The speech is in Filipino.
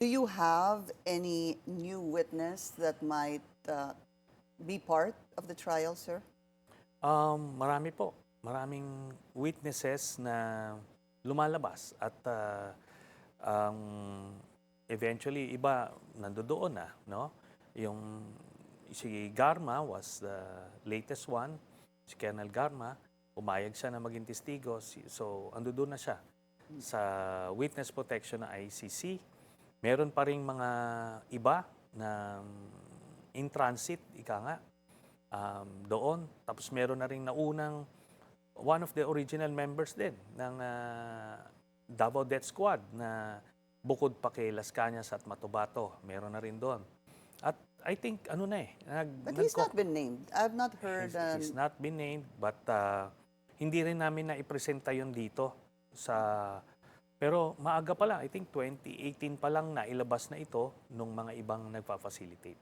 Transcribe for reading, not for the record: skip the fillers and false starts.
Do you have any new witness that might be part of the trial, sir? Marami po. Maraming witnesses na lumalabas at eventually iba nandoon na, no? Yung si Garma was the latest one, si Colonel Garma, umayag siya na maging testigo. So, andoon na siya sa witness protection ng ICC. Meron pa ring mga iba na in transit, ika nga, doon. Tapos meron na ring naunang one of the original members din ng Davao Death Squad na bukod pa kay Las Cañas at Matubato, meron na rin doon. At I think ano na eh, But he's not been named. I've not heard. he's not been named, but hindi rin namin na ipresenta yun dito sa pero maaga pa lang, I think 2018 pa lang na ilabas na ito nung mga ibang nagpa-facilitate.